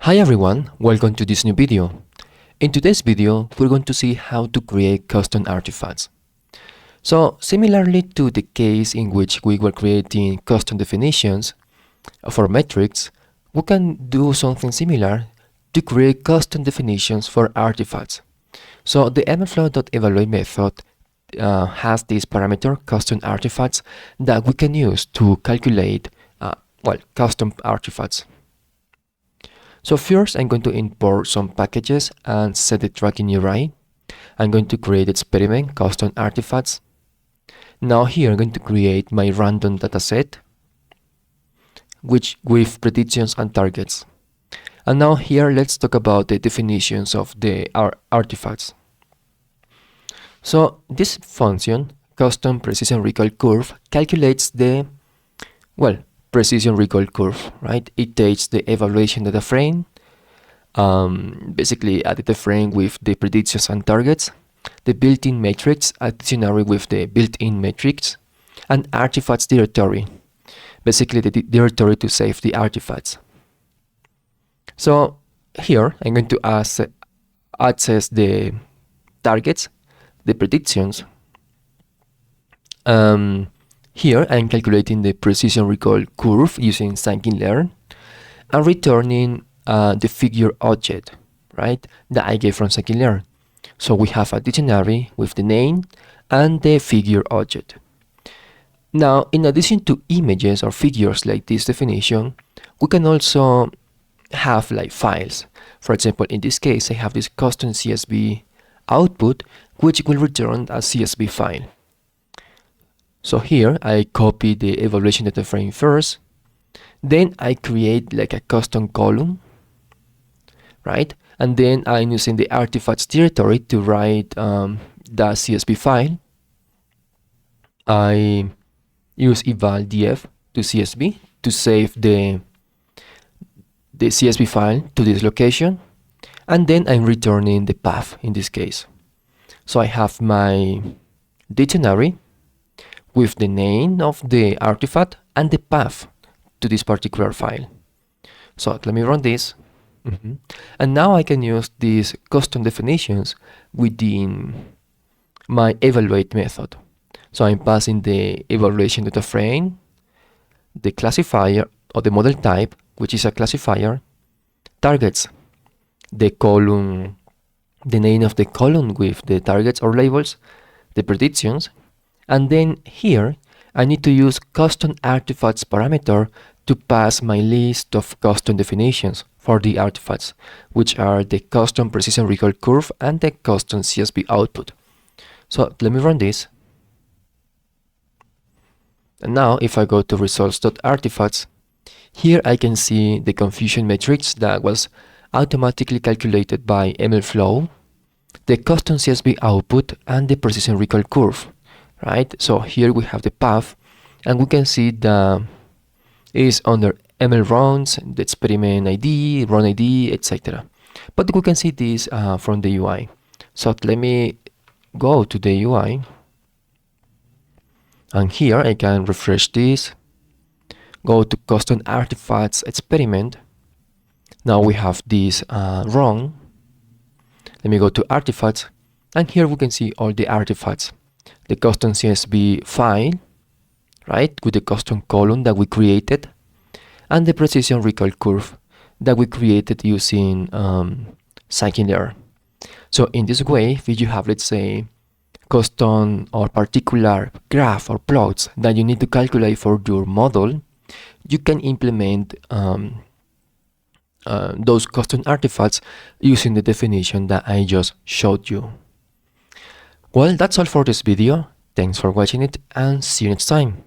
Hi everyone, welcome to this new video. In today's video, we're going to see how to create custom artifacts. So similarly to the case in which we were creating custom definitions for metrics, we can do something similar to create custom definitions for artifacts. So the mlflow.evaluate method has this parameter custom artifacts that we can use to calculate custom artifacts. So first I'm going to import some packages and set the tracking URI. I'm going to create experiment custom artifacts. Now here I'm going to create my random dataset with predictions and targets. And now here let's talk about the definitions of the artifacts. So this function, custom precision recoil curve, calculates the precision recoil curve, right? It takes the evaluation data frame, basically a data frame with the predictions and targets, the built-in matrix, a dictionary with the built-in matrix, and artifacts directory, basically the directory to save the artifacts. So here I'm going to access the targets, the predictions. Here I'm calculating the precision recoil curve using scikit-learn and returning the figure object, right, that I get from scikit-learn. So we have a dictionary with the name and the figure object. Now, in addition to images or figures like this definition, we can also have like files. For example, in this case, I have this custom CSV output, which will return a CSV file. So here I copy the evaluation data frame first, then I create like a custom column, right? And then I'm using the artifacts directory to write the CSV file. I use eval.df to CSV to save the CSV file to this location, and then I'm returning the path in this case. So I have my dictionary with the name of the artifact and the path to this particular file. So let me run this. And now I can use these custom definitions within my evaluate method. So I'm passing the evaluation data frame, the classifier or the model type, which is a classifier, targets, the column, the name of the column with the targets or labels, the predictions, and then here I need to use custom artifacts parameter to pass my list of custom definitions for the artifacts, which are the custom precision recoil curve and the custom CSV output. So let me run this. And now if I go to results.artifacts, here I can see the confusion matrix that was automatically calculated by MLflow, the custom CSV output, and the precision recoil curve. Right, so here we have the path, and we can see the is under ML runs, the experiment ID, run ID, etc. But we can see this from the UI. So let me go to the UI, and here I can refresh this, go to custom artifacts experiment. Now we have this run. Let me go to artifacts, and here we can see all the artifacts. The custom CSV file, right, with the custom column that we created, and the precision recoil curve that we created using scikit-learn. So in this way, if you have, let's say, custom or particular graph or plots that you need to calculate for your model, you can implement those custom artifacts using the definition that I just showed you. Well, that's all for this video. Thanks for watching it and see you next time.